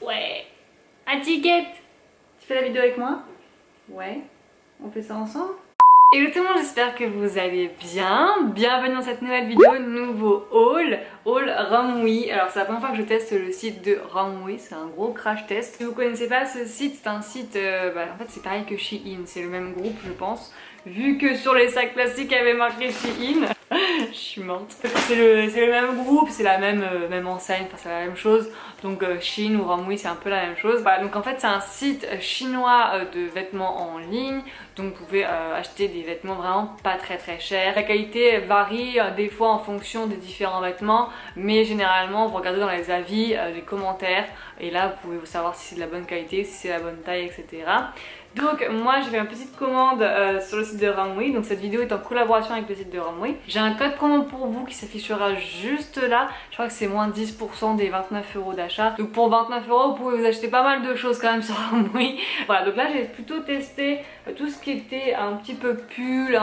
Ouais. Atiquette, tu fais la vidéo avec moi? Ouais. On fait ça ensemble? Hello tout le monde, j'espère que vous allez bien. Bienvenue dans cette nouvelle vidéo, nouveau haul Romwe. Alors c'est la première fois que je teste le site de Romwe, c'est un gros crash test. Si vous connaissez pas ce site, c'est un site, en fait c'est pareil que Shein, c'est le même groupe je pense. Vu que sur les sacs plastiques il y avait marqué Shein. Je suis morte. C'est le même groupe, c'est la même enseigne, enfin c'est la même chose. Donc Shein ou Romwe c'est un peu la même chose. Voilà, donc en fait c'est un site chinois de vêtements en ligne. Donc vous pouvez acheter des vêtements vraiment pas très chers. La qualité varie des fois en fonction des différents vêtements. Mais généralement vous regardez dans les avis, les commentaires. Et là vous pouvez savoir si c'est de la bonne qualité, si c'est la bonne taille, etc. Donc moi j'ai fait une petite commande sur le site de Romwe. Donc cette vidéo est en collaboration avec le site de Romwe. J'ai un code promo pour vous qui s'affichera juste là. Je crois que c'est moins 10% des 29 € d'achat. Donc pour 29 € vous pouvez vous acheter pas mal de choses quand même sur Romwe. Voilà, donc là j'ai plutôt testé tout ce qui était un petit peu pull,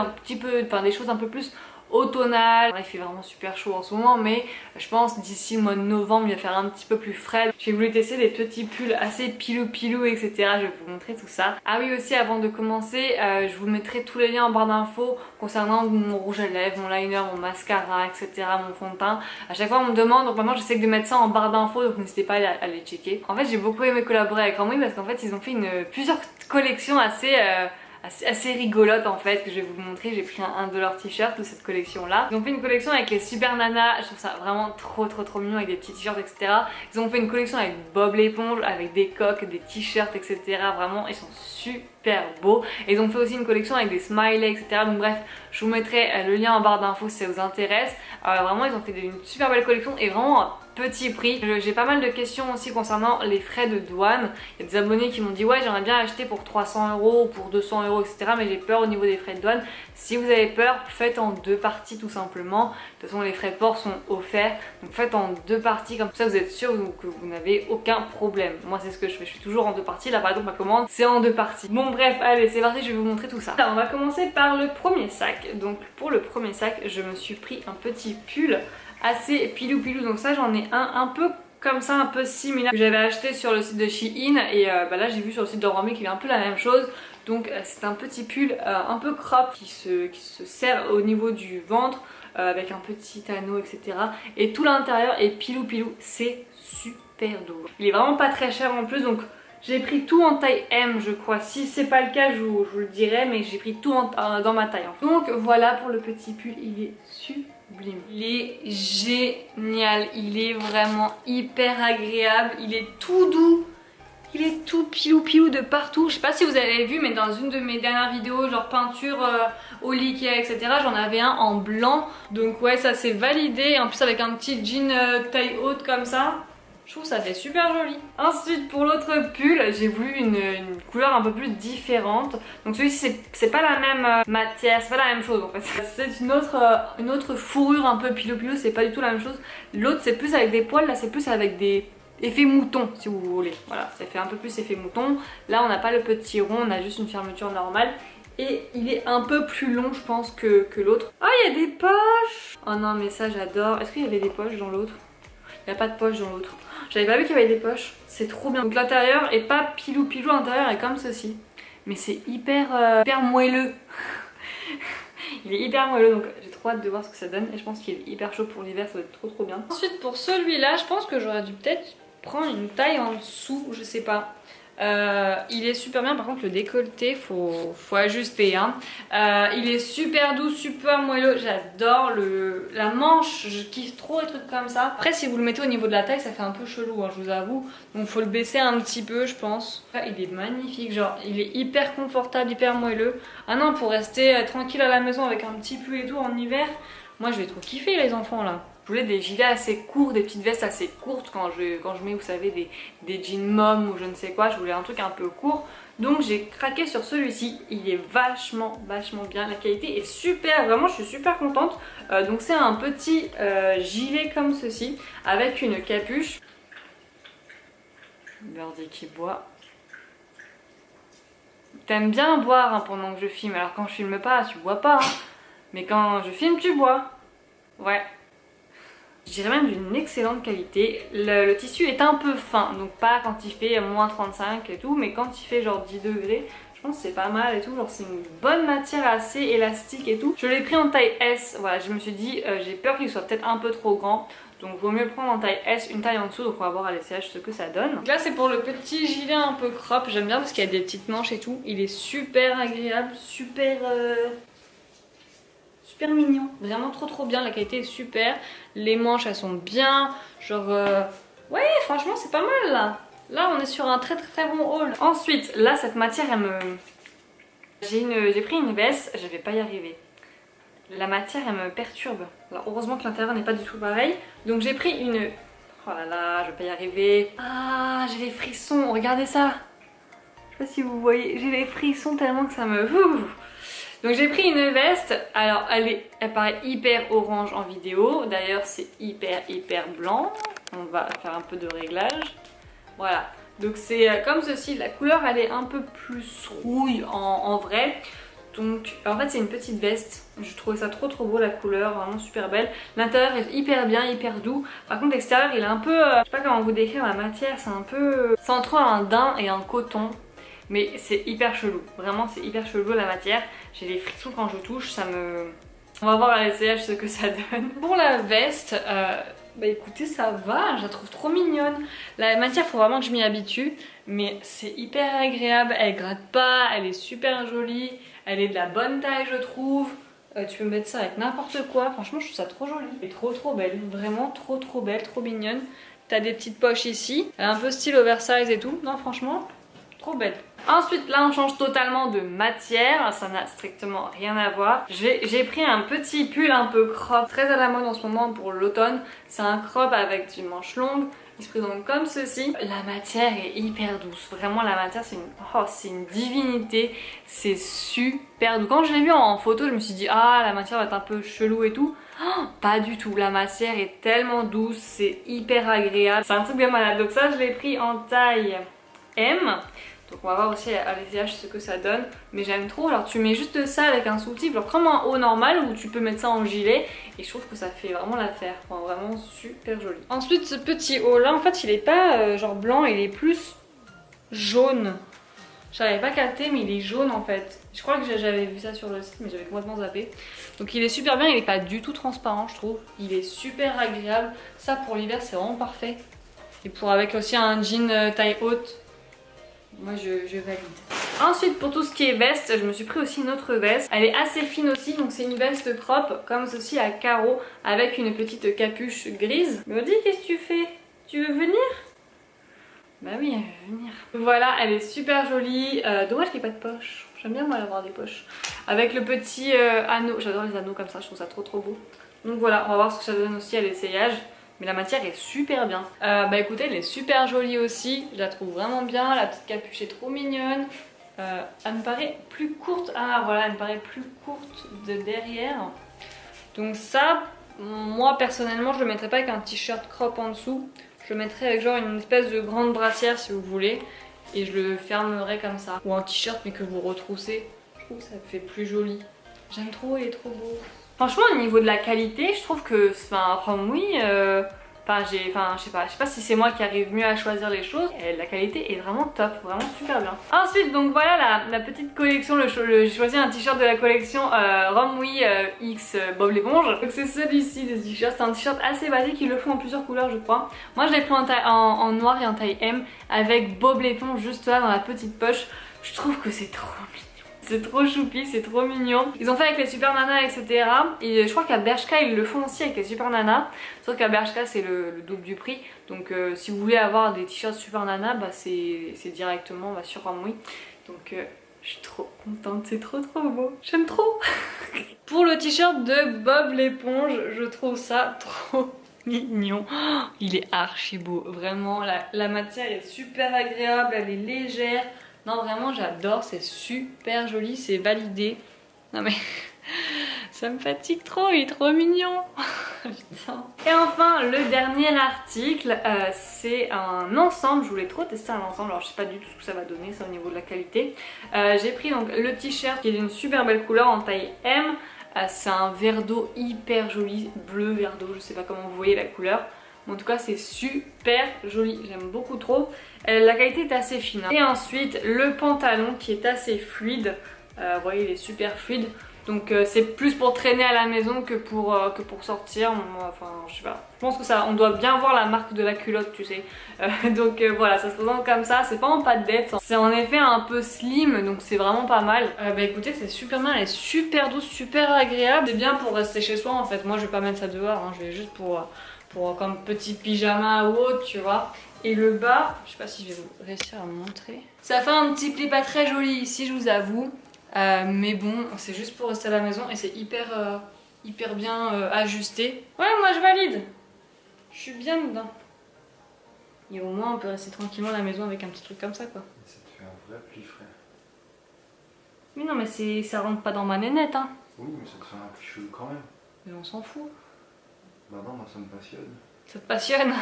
des choses un peu plus automnal. Il fait vraiment super chaud en ce moment, mais je pense d'ici le mois de novembre il va faire un petit peu plus frais. J'ai voulu tester des petits pulls assez pilou etc. Je vais vous montrer tout ça. Ah oui, aussi avant de commencer, je vous mettrai tous les liens en barre d'infos concernant mon rouge à lèvres, mon liner, mon mascara, etc. mon fond de teint. À chaque fois on me demande, donc maintenant j'essaie de mettre ça en barre d'infos, donc n'hésitez pas à les checker. En fait j'ai beaucoup aimé collaborer avec Romwe parce qu'en fait ils ont fait plusieurs collections assez rigolote en fait, que je vais vous montrer. J'ai pris un de leurs t-shirts de cette collection là. Ils ont fait une collection avec les super nanas, je trouve ça vraiment trop mignon, avec des petits t-shirts etc. Ils ont fait une collection avec Bob l'éponge, avec des coques, des t-shirts etc. Vraiment ils sont super beaux. Et ils ont fait aussi une collection avec des smileys etc. Donc bref, je vous mettrai le lien en barre d'infos si ça vous intéresse. Vraiment ils ont fait une super belle collection et vraiment petit prix. J'ai pas mal de questions aussi concernant les frais de douane. Il y a des abonnés qui m'ont dit ouais j'aimerais bien acheter pour 300 € ou pour 200 € etc. mais j'ai peur au niveau des frais de douane. Si vous avez peur, faites en deux parties tout simplement. De toute façon les frais de port sont offerts. Donc faites en deux parties, comme ça vous êtes sûr que vous n'avez aucun problème. Moi c'est ce que je fais, je suis toujours en deux parties. Là par exemple ma commande c'est en deux parties. Bon bref, allez c'est parti, je vais vous montrer tout ça. Alors on va commencer par le premier sac. Donc pour le premier sac je me suis pris un petit pull assez pilou, donc ça j'en ai un peu comme ça, un peu similaire, que j'avais acheté sur le site de Shein. Et là j'ai vu sur le site de Romwe qu'il y avait un peu la même chose. Donc c'est un petit pull un peu crop qui se serre au niveau du ventre avec un petit anneau etc. Et tout l'intérieur est pilou, c'est super doux. Il est vraiment pas très cher en plus, donc j'ai pris tout en taille M je crois. Si c'est pas le cas je vous le dirai, mais j'ai pris tout dans ma taille. Donc voilà pour le petit pull, il est super. Il est génial, il est vraiment hyper agréable, il est tout doux, il est tout pilou de partout. Je sais pas si vous avez vu, mais dans une de mes dernières vidéos genre peinture au Ikea etc, j'en avais un en blanc. Donc ouais, ça c'est validé, en plus avec un petit jean taille haute comme ça. Je trouve ça fait super joli. Ensuite pour l'autre pull, j'ai voulu une couleur un peu plus différente. Donc celui-ci c'est pas la même matière, c'est pas la même chose en fait. C'est une autre fourrure un peu pilou, c'est pas du tout la même chose. L'autre c'est plus avec des poils, là c'est plus avec des effets mouton si vous voulez. Voilà, ça fait un peu plus effet mouton. Là on n'a pas le petit rond, on a juste une fermeture normale. Et il est un peu plus long je pense que l'autre. Ah, il y a des poches! Oh non mais ça j'adore. Est-ce qu'il y avait des poches dans l'autre? Il n'y a pas de poche dans l'autre. J'avais pas vu qu'il y avait des poches. C'est trop bien. Donc l'intérieur est pas pilou, l'intérieur est comme ceci. Mais c'est hyper moelleux. Il est hyper moelleux, donc j'ai trop hâte de voir ce que ça donne. Et je pense qu'il est hyper chaud pour l'hiver, ça va être trop bien. Ensuite pour celui-là, je pense que j'aurais dû peut-être prendre une taille en dessous, je sais pas. Il est super bien, par contre le décolleté faut ajuster hein. Il est super doux, super moelleux, j'adore la manche, je kiffe trop les trucs comme ça. Après si vous le mettez au niveau de la taille ça fait un peu chelou hein, je vous avoue, donc faut le baisser un petit peu je pense. Il est magnifique, genre il est hyper confortable, hyper moelleux. Ah non, pour rester tranquille à la maison avec un petit pull et tout en hiver, moi je vais trop kiffer les enfants là. Je voulais des gilets assez courts, des petites vestes assez courtes quand je mets, vous savez, des jeans mom ou je ne sais quoi. Je voulais un truc un peu court. Donc j'ai craqué sur celui-ci. Il est vachement bien. La qualité est super. Vraiment, je suis super contente. Donc c'est un petit gilet comme ceci avec une capuche. Birdie qui boit. T'aimes bien boire hein, pendant que je filme. Alors quand je filme pas, tu bois pas. Hein. Mais quand je filme, tu bois. Ouais. je dirais même d'une excellente qualité. Le tissu est un peu fin, donc pas quand il fait moins 35 et tout, mais quand il fait genre 10 degrés, je pense que c'est pas mal et tout, genre c'est une bonne matière assez élastique et tout. Je l'ai pris en taille S, voilà, je me suis dit j'ai peur qu'il soit peut-être un peu trop grand. Donc vaut mieux le prendre en taille S, une taille en dessous, donc on va voir à l'essayage ce que ça donne. Donc là c'est pour le petit gilet un peu crop, j'aime bien parce qu'il y a des petites manches et tout. Il est super agréable, super mignon, vraiment trop bien, la qualité est super. Les manches elles sont bien, genre ouais franchement c'est pas mal là. Là on est sur un très bon haul. Ensuite là cette matière elle me... J'ai pris une veste, je vais pas y arriver. La matière elle me perturbe. Alors heureusement que l'intérieur n'est pas du tout pareil. Donc j'ai pris une... Oh là là, je vais pas y arriver. Ah, j'ai les frissons, regardez ça. Je sais pas si vous voyez, j'ai les frissons tellement que ça me... Donc j'ai pris une veste, alors elle paraît hyper orange en vidéo. D'ailleurs c'est hyper blanc. On va faire un peu de réglage. Voilà. Donc c'est comme ceci, la couleur elle est un peu plus rouille en vrai. Donc en fait c'est une petite veste, je trouvais ça trop beau la couleur, vraiment super belle. L'intérieur est hyper bien, hyper doux. Par contre l'extérieur il est un peu, je sais pas comment vous décrire la matière, c'est un peu... C'est entre un daim et un coton. Mais c'est hyper chelou, vraiment c'est hyper chelou la matière. J'ai les frissons quand je touche, ça me... On va voir à l'essayage ce que ça donne. Pour la veste, bah écoutez ça va, je la trouve trop mignonne. La matière faut vraiment que je m'y habitue, mais c'est hyper agréable, elle gratte pas, elle est super jolie. Elle est de la bonne taille je trouve. Tu peux mettre ça avec n'importe quoi. Franchement je trouve ça trop joli. Elle est trop belle. Vraiment trop belle, trop mignonne. T'as des petites poches ici. Elle a un peu style oversize et tout. Non franchement, trop belle. Ensuite là on change totalement de matière. Ça n'a strictement rien à voir. J'ai pris un petit pull un peu crop. Très à la mode en ce moment pour l'automne. C'est un crop avec une manche longue. Il se présente comme ceci. La matière est hyper douce. Vraiment la matière c'est une divinité. C'est super doux. Quand je l'ai vu en photo je me suis dit ah la matière va être un peu chelou et tout. Oh, pas du tout. La matière est tellement douce. C'est hyper agréable. C'est un truc bien malade. Donc ça je l'ai pris en taille M. Donc on va voir aussi à l'essayage ce que ça donne. Mais j'aime trop. Alors tu mets juste ça avec un soutif, genre comme un haut normal ou tu peux mettre ça en gilet. Et je trouve que ça fait vraiment l'affaire. Enfin, vraiment super joli. Ensuite ce petit haut là en fait il est pas genre blanc, il est plus jaune. J'avais pas capté mais il est jaune en fait. Je crois que j'avais vu ça sur le site mais j'avais complètement zappé. Donc il est super bien, il est pas du tout transparent je trouve. Il est super agréable. Ça pour l'hiver c'est vraiment parfait. Et pour avec aussi un jean taille haute. Moi je valide. Ensuite pour tout ce qui est veste, je me suis pris aussi une autre veste. Elle est assez fine aussi, donc c'est une veste crop comme ceci à carreaux avec une petite capuche grise. Maudit, qu'est-ce que tu fais? Tu veux venir? Bah oui, elle veut venir. Voilà, elle est super jolie. Dommage qu'il n'y ait pas de poche. J'aime bien moi avoir des poches. Avec le petit anneau. J'adore les anneaux comme ça, je trouve ça trop beau. Donc voilà, on va voir ce que ça donne aussi à l'essayage. Mais la matière est super bien. Bah écoutez, elle est super jolie aussi. Je la trouve vraiment bien. La petite capuche est trop mignonne. Elle me paraît plus courte. Ah voilà, elle me paraît plus courte de derrière. Donc ça, moi personnellement, je le mettrais pas avec un t-shirt crop en dessous. Je le mettrais avec genre une espèce de grande brassière si vous voulez. Et je le fermerais comme ça. Ou un t-shirt mais que vous retroussez. Je trouve que ça fait plus joli. J'aime trop, il est trop beau. Franchement au niveau de la qualité, je trouve que Romwe, je sais pas si c'est moi qui arrive mieux à choisir les choses. Et la qualité est vraiment top, vraiment super bien. Ensuite donc voilà la petite collection, j'ai choisi un t-shirt de la collection Romwe X Bob l'éponge. Donc c'est celui-ci de t-shirt, c'est un t-shirt assez basique, ils le font en plusieurs couleurs je crois. Moi je l'ai pris en noir et en taille M avec Bob l'éponge juste là dans la petite poche. Je trouve que c'est trop mignon. C'est trop choupi, c'est trop mignon. Ils ont fait avec les Super Nana etc. Et je crois qu'à Bershka ils le font aussi avec les Super Nana. Sauf qu'à Bershka c'est le double du prix. Donc si vous voulez avoir des t-shirts Super Nana, bah, c'est directement sur Romwe. Donc je suis trop contente, c'est trop beau. J'aime trop. Pour le t-shirt de Bob l'éponge, je trouve ça trop mignon. Oh, il est archi beau. Vraiment, la matière est super agréable, elle est légère. Non vraiment j'adore, c'est super joli, c'est validé. Non mais ça me fatigue trop, il est trop mignon. Putain. Et enfin le dernier article, c'est un ensemble. Je voulais trop tester un ensemble, alors je sais pas du tout ce que ça va donner ça au niveau de la qualité. J'ai pris donc le t-shirt qui est d'une super belle couleur en taille M C'est un verre d'eau hyper joli, bleu verre d'eau, je sais pas comment vous voyez la couleur. En tout cas c'est super joli, j'aime beaucoup trop. La qualité est assez fine. Et ensuite le pantalon qui est assez fluide. Vous voyez il est super fluide. Donc c'est plus pour traîner à la maison que pour sortir. Enfin je sais pas. Je pense que ça, on doit bien voir la marque de la culotte tu sais. Donc voilà, ça se présente comme ça. C'est pas en pâte d'être. C'est en effet un peu slim donc c'est vraiment pas mal. Bah écoutez c'est super bien, elle est super douce, super agréable. C'est bien pour rester chez soi en fait. Moi je vais pas mettre ça dehors, hein. Je vais juste pour comme petit pyjama ou autre tu vois. Et le bas, je sais pas si je vais vous réussir à vous montrer. Ça fait un petit pli pas très joli ici je vous avoue. Mais bon, c'est juste pour rester à la maison et c'est hyper bien ajusté. Ouais, moi je valide. Je suis bien dedans. Et au moins on peut rester tranquillement à la maison avec un petit truc comme ça quoi. Ça te fait un vrai pli frère. Mais non mais ça rentre pas dans ma nénette hein. Oui mais ça te fait un pli chelou quand même. Mais on s'en fout. Bah non, moi ça me passionne. Ça te passionne.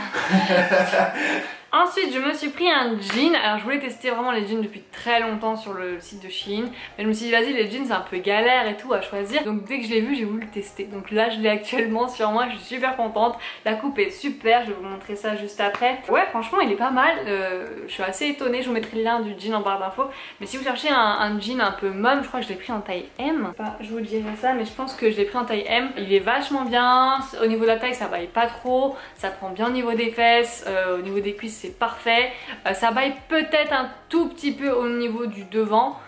Ensuite je me suis pris un jean. Alors je voulais tester vraiment les jeans depuis très longtemps sur le site de Shein. Mais je me suis dit vas-y les jeans c'est un peu galère et tout à choisir. Donc dès que je l'ai vu j'ai voulu le tester. Donc là je l'ai actuellement sur moi, je suis super contente. La coupe est super, je vais vous montrer ça juste après. Ouais franchement il est pas mal. Je suis assez étonnée, je vous mettrai le lien du jean en barre d'infos. Mais si vous cherchez un jean un peu mom, je crois que je l'ai pris en taille M. Enfin, je vous dirai ça mais je pense que je l'ai pris en taille M. Il est vachement bien. Au niveau de la taille ça baille pas trop. Ça prend bien au niveau des fesses, au niveau des cuisses c'est parfait. Ça baille peut-être un tout petit peu au niveau du devant.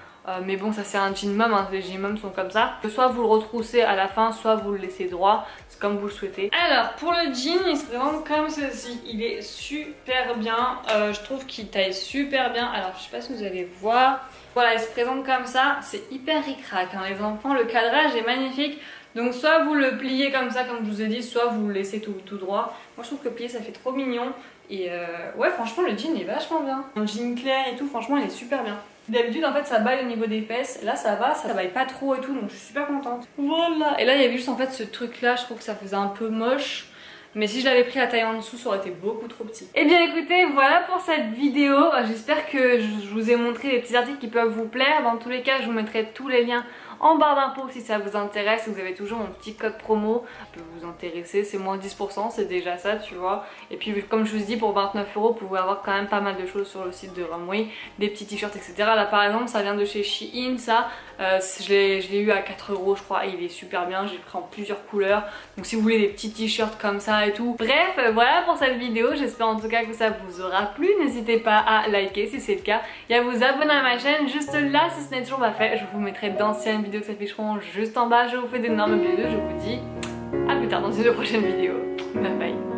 Mais bon ça c'est un jean mom, hein, les jeans mom sont comme ça. Soit vous le retroussez à la fin, soit vous le laissez droit, c'est comme vous le souhaitez. Alors pour le jean il se présente comme ceci, il est super bien, je trouve qu'il taille super bien. Alors je sais pas si vous allez voir, voilà il se présente comme ça, c'est hyper ric-rac hein, les enfants, le cadrage est magnifique. Donc soit vous le pliez comme ça comme je vous ai dit, soit vous le laissez tout droit. Moi je trouve que plier ça fait trop mignon. Et ouais franchement le jean est vachement bien. Un jean clair et tout franchement il est super bien. D'habitude en fait ça baille au niveau des fesses, là ça va, ça baille pas trop et tout donc je suis super contente. Voilà. Et là il y avait juste en fait ce truc là, je trouve que ça faisait un peu moche. Mais si je l'avais pris à taille en dessous ça aurait été beaucoup trop petit. Et bien écoutez voilà pour cette vidéo. J'espère que je vous ai montré des petits articles qui peuvent vous plaire. Dans tous les cas je vous mettrai tous les liens en barre d'infos si ça vous intéresse. Vous avez toujours mon petit code promo, ça peut vous intéresser, c'est moins 10%, c'est déjà ça tu vois. Et puis comme je vous dis pour 29 €, vous pouvez avoir quand même pas mal de choses sur le site de Runway, des petits t-shirts etc. Là par exemple ça vient de chez Shein ça, je l'ai eu à 4 € je crois et il est super bien, j'ai pris en plusieurs couleurs. Donc si vous voulez des petits t-shirts comme ça et tout. Bref voilà pour cette vidéo, j'espère en tout cas que ça vous aura plu. N'hésitez pas à liker si c'est le cas et à vous abonner à ma chaîne juste là si ce n'est toujours pas fait. Je vous mettrai d'anciennes vidéos qui s'afficheront juste en bas. Je vous fais d'énormes bisous, je vous dis à plus tard dans une prochaine vidéo. Bye bye.